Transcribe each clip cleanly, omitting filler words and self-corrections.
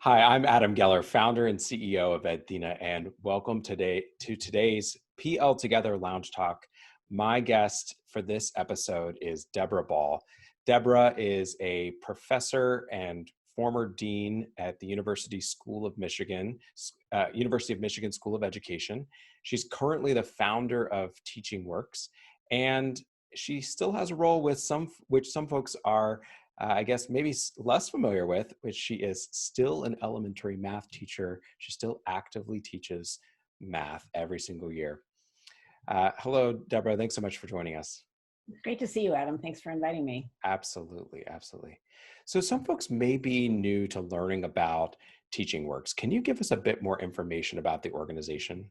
Hi, I'm Adam Geller, founder and CEO of EdThena, and welcome today to today's PL Together Lounge Talk. My guest for this episode is Deborah Ball. Deborah is a professor and former dean at the University of Michigan School of Education. She's currently the founder of Teaching Works, and she still has a role with which some folks are I guess maybe less familiar with, which she is still an elementary math teacher. She still actively teaches math every single year. Hello, Deborah. Thanks so much for joining us. Great to see you, Adam. Thanks for inviting me. Absolutely, absolutely. So some folks may be new to learning about Teaching Works. Can you give us a bit more information about the organization?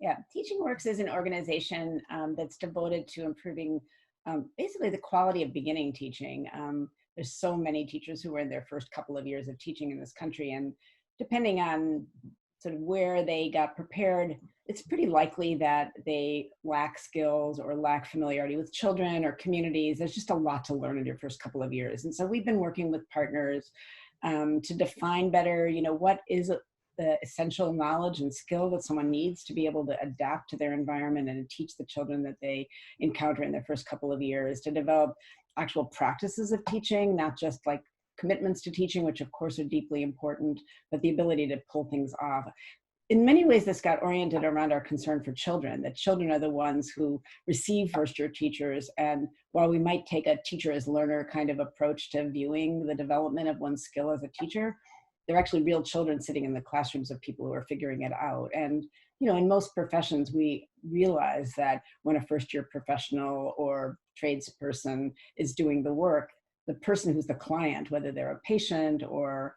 Yeah, Teaching Works is an organization that's devoted to improving basically the quality of beginning teaching. There's so many teachers who are in their first couple of years of teaching in this country, and depending on sort of where they got prepared, it's pretty likely that they lack skills or lack familiarity with children or communities. There's just a lot to learn in your first couple of years. And so we've been working with partners to define better, what is the essential knowledge and skill that someone needs to be able to adapt to their environment and teach the children that they encounter in their first couple of years, to develop actual practices of teaching, not just like commitments to teaching, which of course are deeply important, but the ability to pull things off. In many ways, this got oriented around our concern for children, that children are the ones who receive first-year teachers. And while we might take a teacher as learner kind of approach to viewing the development of one's skill as a teacher, they're actually real children sitting in the classrooms of people who are figuring it out. And, in most professions, we realize that when a first-year professional or tradesperson is doing the work, the person who's the client, whether they're a patient or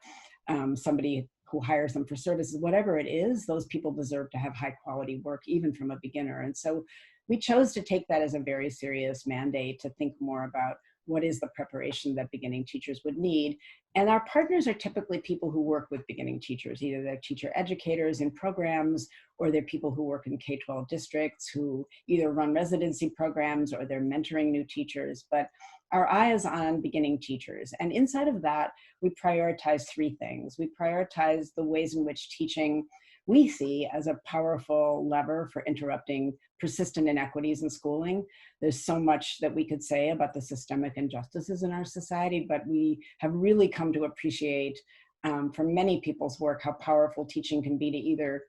somebody who hires them for services, whatever it is, those people deserve to have high quality work, even from a beginner. And so we chose to take that as a very serious mandate to think more about what is the preparation that beginning teachers would need. And our partners are typically people who work with beginning teachers. Either they're teacher educators in programs, or they're people who work in K-12 districts who either run residency programs or they're mentoring new teachers. But our eye is on beginning teachers. And inside of that, we prioritize three things. We prioritize the ways in which teaching we see as a powerful lever for interrupting persistent inequities in schooling. There's so much that we could say about the systemic injustices in our society, but we have really come to appreciate from many people's work how powerful teaching can be to either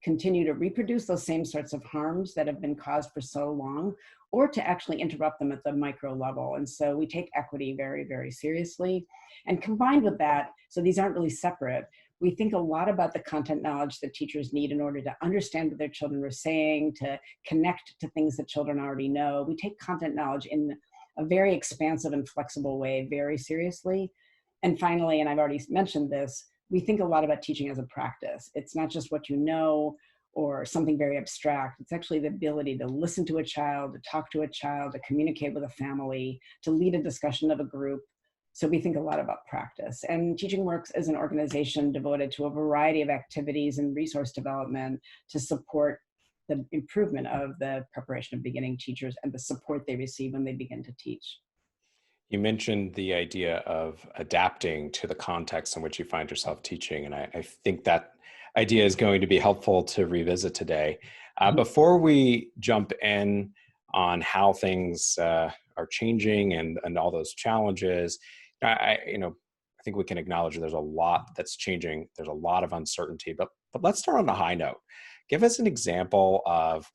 continue to reproduce those same sorts of harms that have been caused for so long, or to actually interrupt them at the micro level. And so we take equity very, very seriously. And combined with that, so these aren't really separate, we think a lot about the content knowledge that teachers need in order to understand what their children are saying, to connect to things that children already know. We take content knowledge in a very expansive and flexible way very seriously. And finally, and I've already mentioned this, we think a lot about teaching as a practice. It's not just what you know or something very abstract. It's actually the ability to listen to a child, to talk to a child, to communicate with a family, to lead a discussion of a group. So we think a lot about practice. And Teaching Works is an organization devoted to a variety of activities and resource development to support the improvement of the preparation of beginning teachers and the support they receive when they begin to teach. You mentioned the idea of adapting to the context in which you find yourself teaching, and I think that idea is going to be helpful to revisit today. Before we jump in on how things are changing and all those challenges, I think we can acknowledge there's a lot that's changing. There's a lot of uncertainty, but let's start on a high note. Give us an example of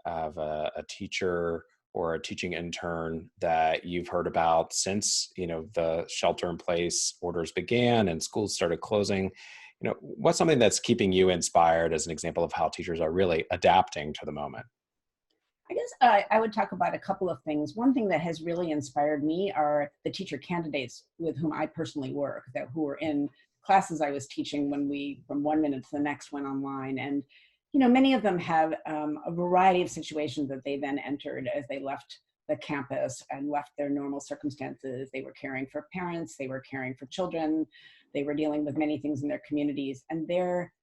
a teacher or a teaching intern that you've heard about since the shelter-in-place orders began and schools started closing. What's something that's keeping you inspired as an example of how teachers are really adapting to the moment? I guess I would talk about a couple of things. One thing that has really inspired me are the teacher candidates with whom I personally work, who were in classes I was teaching when we, from one minute to the next, went online. And many of them have a variety of situations that they then entered as they left the campus and left their normal circumstances. They were caring for parents, they were caring for children, they were dealing with many things in their communities, and their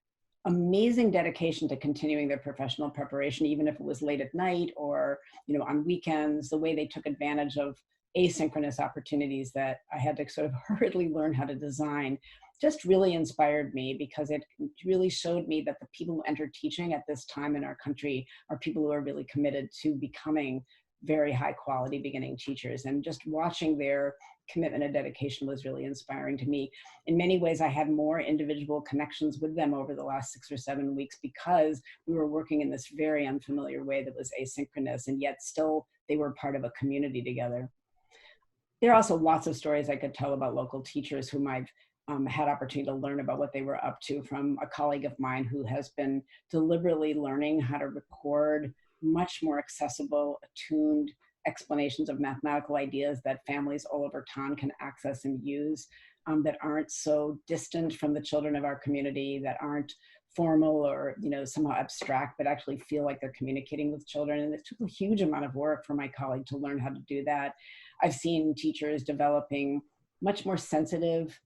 amazing dedication to continuing their professional preparation, even if it was late at night or on weekends, the way they took advantage of asynchronous opportunities that I had to sort of hurriedly learn how to design just really inspired me, because it really showed me that the people who enter teaching at this time in our country are people who are really committed to becoming very high quality beginning teachers. And just watching their commitment and dedication was really inspiring to me. In many ways, I had more individual connections with them over the last 6 or 7 weeks, because we were working in this very unfamiliar way that was asynchronous, and yet still they were part of a community together. There are also lots of stories I could tell about local teachers whom I've had opportunity to learn about what they were up to, from a colleague of mine who has been deliberately learning how to record much more accessible, attuned explanations of mathematical ideas that families all over town can access and use, that aren't so distant from the children of our community, that aren't formal or somehow abstract, but actually feel like they're communicating with children. And it took a huge amount of work for my colleague to learn how to do that. I've seen teachers developing much more sensitive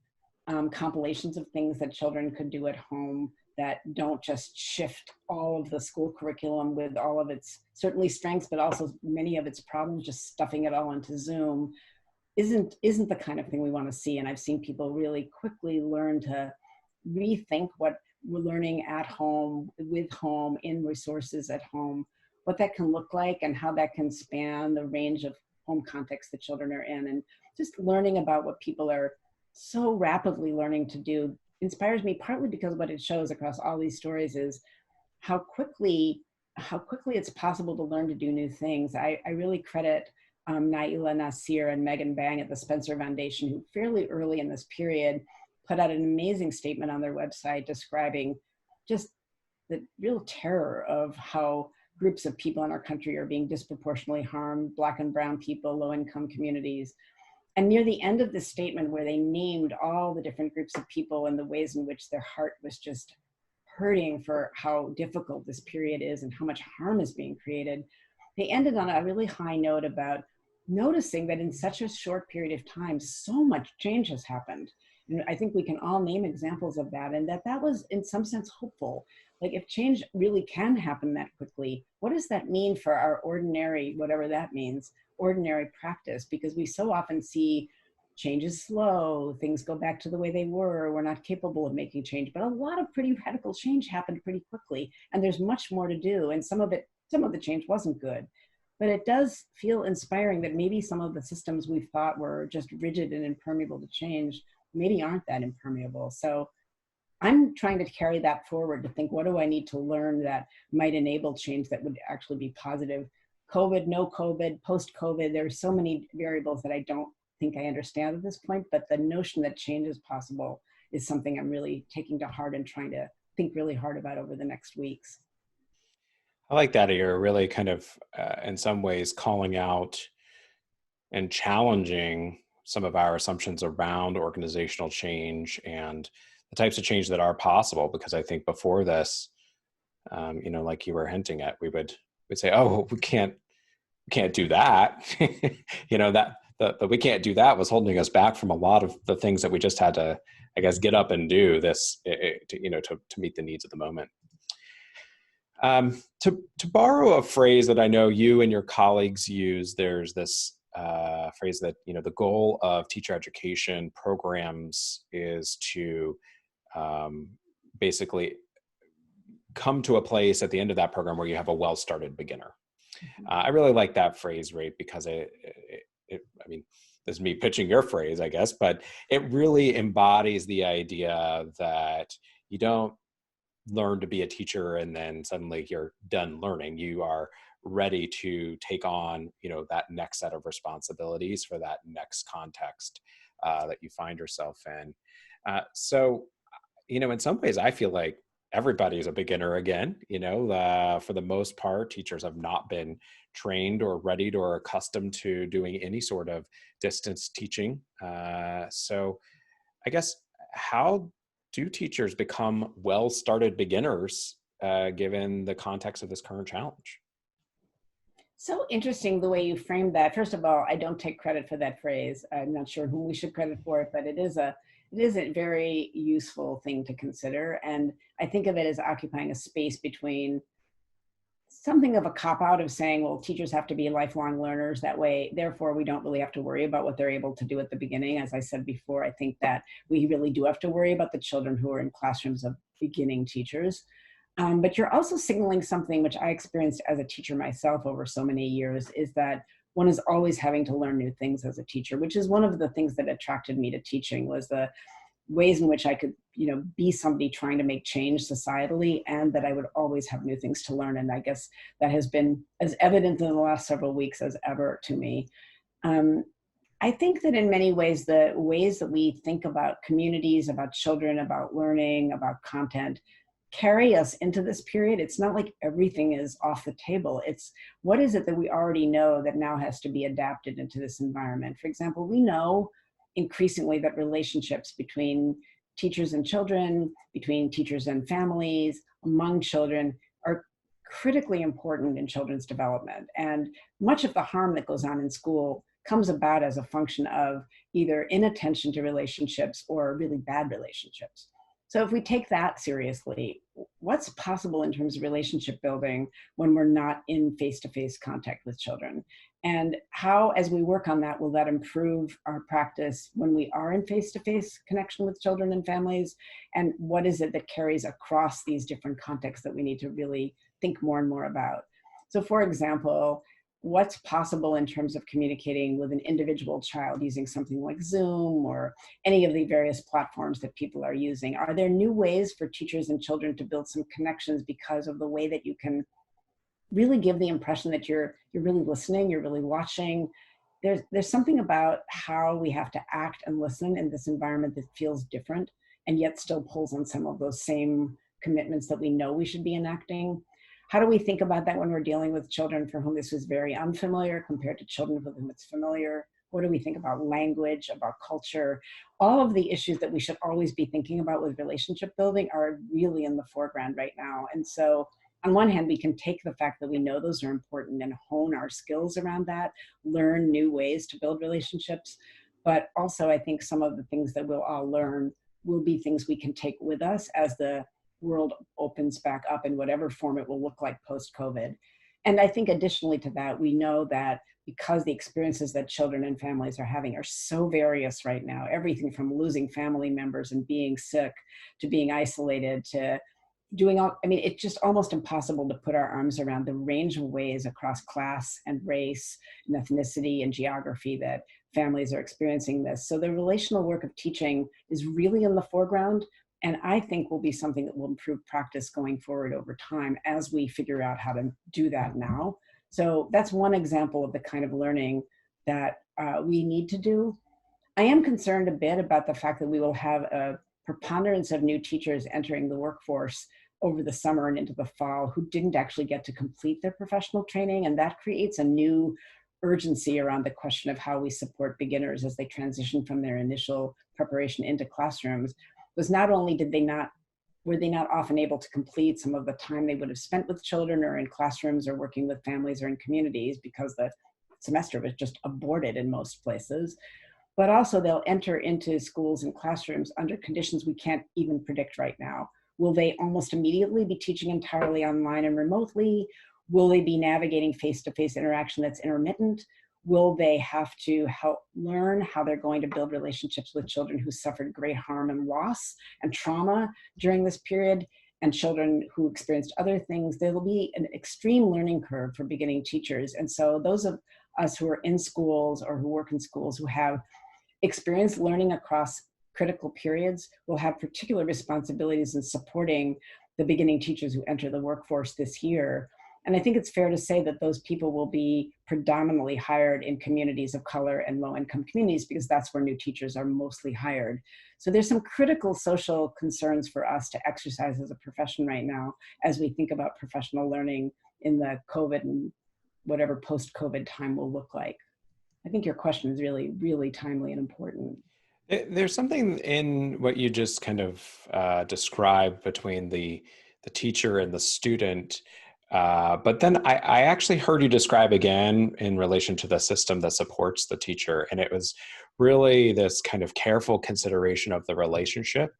compilations of things that children could do at home, that don't just shift all of the school curriculum with all of its certainly strengths, but also many of its problems, just stuffing it all into Zoom isn't the kind of thing we want to see. And I've seen people really quickly learn to rethink what we're learning at home, with home, in resources at home, what that can look like and how that can span the range of home contexts that children are in. And just learning about what people are so rapidly learning to do inspires me, partly because what it shows across all these stories is how quickly it's possible to learn to do new things. I really credit Naila Nasir and Megan Bang at the Spencer Foundation, who fairly early in this period put out an amazing statement on their website describing just the real terror of how groups of people in our country are being disproportionately harmed: Black and brown people, low-income communities. And near the end of the statement, where they named all the different groups of people and the ways in which their heart was just hurting for how difficult this period is and how much harm is being created, they ended on a really high note about noticing that in such a short period of time, so much change has happened. And I think we can all name examples of that, and that was in some sense hopeful. Like, if change really can happen that quickly, what does that mean for our ordinary, whatever that means, ordinary practice? Because we so often see change is slow, things go back to the way they were, we're not capable of making change. But a lot of pretty radical change happened pretty quickly, and there's much more to do. And some of the change wasn't good. But it does feel inspiring that maybe some of the systems we thought were just rigid and impermeable to change maybe aren't that impermeable. So I'm trying to carry that forward, to think, what do I need to learn that might enable change that would actually be positive? COVID, no COVID, post-COVID, there are so many variables that I don't think I understand at this point, but the notion that change is possible is something I'm really taking to heart and trying to think really hard about over the next weeks. I like that you're really kind of, in some ways, calling out and challenging some of our assumptions around organizational change and the types of change that are possible. Because I think before this, like you were hinting at, we'd say, "Oh, we can't do that." That the we can't do that was holding us back from a lot of the things that we just had to, I guess, get up and do to meet the needs of the moment. To borrow a phrase that I know you and your colleagues use, there's this phrase that, the goal of teacher education programs is to basically come to a place at the end of that program where you have a well-started beginner. I really like that phrase, right? Because I mean, this is me pitching your phrase, I guess, but it really embodies the idea that you don't learn to be a teacher and then suddenly you're done learning. You are ready to take on, that next set of responsibilities for that next context that you find yourself in. So, in some ways, I feel like everybody's a beginner again. For the most part, teachers have not been trained or readied or accustomed to doing any sort of distance teaching. So I guess, how do teachers become well-started beginners given the context of this current challenge? So interesting the way you framed that. First of all, I don't take credit for that phrase. I'm not sure whom we should credit for it, but it is a very useful thing to consider. And I think of it as occupying a space between something of a cop-out of saying, well, teachers have to be lifelong learners. That way, therefore, we don't really have to worry about what they're able to do at the beginning. As I said before, I think that we really do have to worry about the children who are in classrooms of beginning teachers. But you're also signaling something which I experienced as a teacher myself over so many years, is that one is always having to learn new things as a teacher, which is one of the things that attracted me to teaching, was the ways in which I could, be somebody trying to make change societally, and that I would always have new things to learn. And I guess that has been as evident in the last several weeks as ever to me. Um, I think that in many ways, the ways that we think about communities, about children, about learning, about content, carry us into this period. It's not like everything is off the table. It's what is it that we already know that now has to be adapted into this environment? For example, we know increasingly that relationships between teachers and children, between teachers and families, among children, are critically important in children's development. And much of the harm that goes on in school comes about as a function of either inattention to relationships or really bad relationships. So if we take that seriously, what's possible in terms of relationship building when we're not in face-to-face contact with children? And how, as we work on that, will that improve our practice when we are in face-to-face connection with children and families? And what is it that carries across these different contexts that we need to really think more and more about? So for example, what's possible in terms of communicating with an individual child using something like Zoom or any of the various platforms that people are using? Are there new ways for teachers and children to build some connections because of the way that you can really give the impression that you're really listening, you're really watching? There's something about how we have to act and listen in this environment that feels different and yet still pulls on some of those same commitments that we know we should be enacting. How do we think about that when we're dealing with children for whom this is very unfamiliar compared to children with whom it's familiar? What do we think about language, about culture? All of the issues that we should always be thinking about with relationship building are really in the foreground right now. And so on one hand, we can take the fact that we know those are important and hone our skills around that, learn new ways to build relationships. But also, I think some of the things that we'll all learn will be things we can take with us as the world opens back up in whatever form it will look like post-COVID. And I think additionally to that, we know that because the experiences that children and families are having are so various right now, everything from losing family members and being sick to being isolated to doing all, I mean, it's just almost impossible to put our arms around the range of ways across class and race and ethnicity and geography that families are experiencing this. So the relational work of teaching is really in the foreground, and I think will be something that will improve practice going forward over time as we figure out how to do that now. So that's one example of the kind of learning that we need to do. I am concerned a bit about the fact that we will have a preponderance of new teachers entering the workforce over the summer and into the fall who didn't actually get to complete their professional training. And that creates a new urgency around the question of how we support beginners as they transition from their initial preparation into classrooms. Was not only were they not often able to complete some of the time they would have spent with children or in classrooms or working with families or in communities because the semester was just aborted in most places, but also they'll enter into schools and classrooms under conditions we can't even predict right now. Will they almost immediately be teaching entirely online and remotely? Will they be navigating face-to-face interaction that's intermittent? Will they have to help learn how they're going to build relationships with children who suffered great harm and loss and trauma during this period, and children who experienced other things? There will be an extreme learning curve for beginning teachers. And so those of us who are in schools or who work in schools who have experienced learning across critical periods will have particular responsibilities in supporting the beginning teachers who enter the workforce this year. And I think it's fair to say that those people will be predominantly hired in communities of color and low-income communities because that's where new teachers are mostly hired. So there's some critical social concerns for us to exercise as a profession right now as we think about professional learning in the COVID and whatever post-COVID time will look like. I think your question is really, really timely and important. There's something in what you just kind of described between the teacher and the student. But then I actually heard you describe again in relation to the system that supports the teacher. And it was really this kind of careful consideration of the relationship.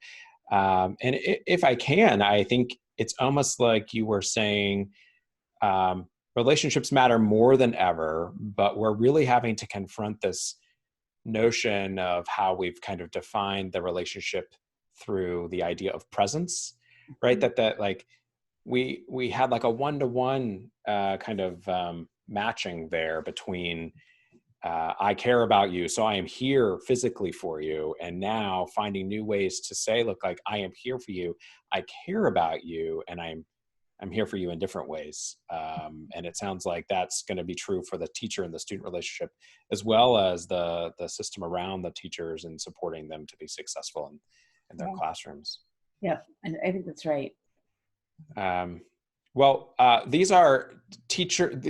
And if I can, I think it's almost like you were saying, relationships matter more than ever, but we're really having to confront this notion of how we've kind of defined the relationship through the idea of presence, right? That like we had like a one-to-one kind of matching there between I care about you, so I am here physically for you. And now finding new ways to say, look, like I am here for you, I care about you, and I'm here for you in different ways. And it sounds like that's going to be true for the teacher and the student relationship, as well as the system around the teachers and supporting them to be successful in their classrooms. Yeah, I think that's right. These are teacher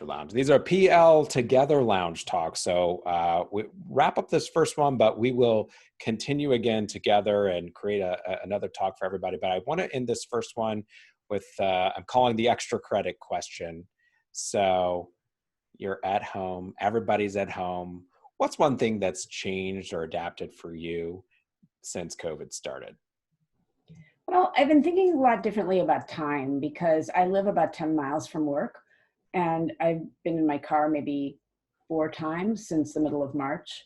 lounge. These are PL Together Lounge talks. So we wrap up this first one, but we will continue again together and create another talk for everybody. But I want to end this first one with, I'm calling the extra credit question. So you're at home, everybody's at home. What's one thing that's changed or adapted for you since COVID started? Well, I've been thinking a lot differently about time because I live about 10 miles from work, and I've been in my car maybe 4 times since the middle of March.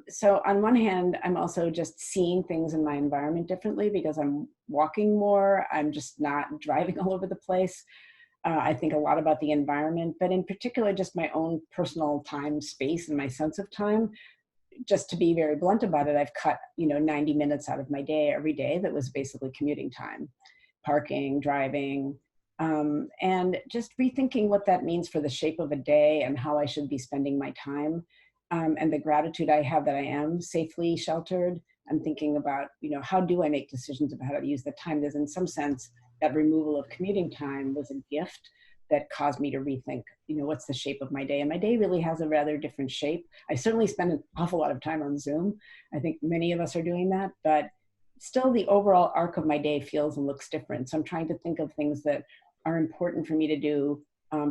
So on one hand, I'm also just seeing things in my environment differently because I'm walking more. I'm just not driving all over the place. I think a lot about the environment, but in particular, just my own personal time, space, and my sense of time. Just to be very blunt about it, I've cut, 90 minutes out of my day every day that was basically commuting time, parking, driving, and just rethinking what that means for the shape of a day and how I should be spending my time, and the gratitude I have that I am safely sheltered. I'm thinking about, how do I make decisions about how to use the time? Because in some sense, that removal of commuting time was a gift that caused me to rethink, what's the shape of my day? And my day really has a rather different shape. I certainly spend an awful lot of time on Zoom. I think many of us are doing that, but still the overall arc of my day feels and looks different. So I'm trying to think of things that are important for me to do,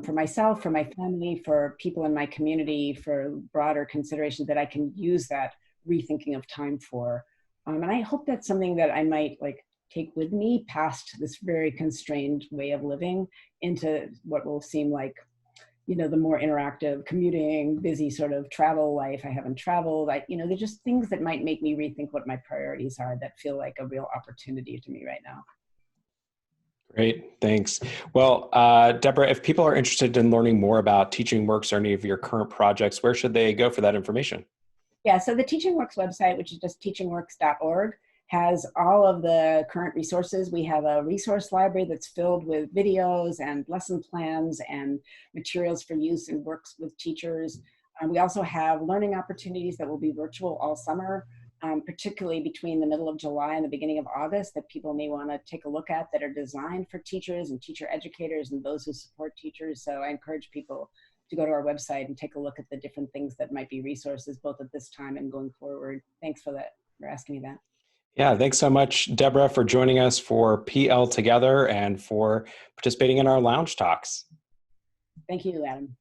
for myself, for my family, for people in my community, for broader considerations that I can use that rethinking of time for. And I hope that's something that I might take with me past this very constrained way of living into what will seem like, the more interactive commuting, busy sort of travel life. I haven't traveled. They're just things that might make me rethink what my priorities are that feel like a real opportunity to me right now. Great, thanks. Well, Deborah, if people are interested in learning more about Teaching Works or any of your current projects, where should they go for that information? Yeah, so the Teaching Works website, which is just teachingworks.org, has all of the current resources. We have a resource library that's filled with videos and lesson plans and materials for use in works with teachers. We also have learning opportunities that will be virtual all summer, particularly between the middle of July and the beginning of August, that people may want to take a look at, that are designed for teachers and teacher educators and those who support teachers. So I encourage people to go to our website and take a look at the different things that might be resources both at this time and going forward. Thanks for asking me that. Yeah, thanks so much, Deborah, for joining us for PL Together and for participating in our lounge talks. Thank you, Adam.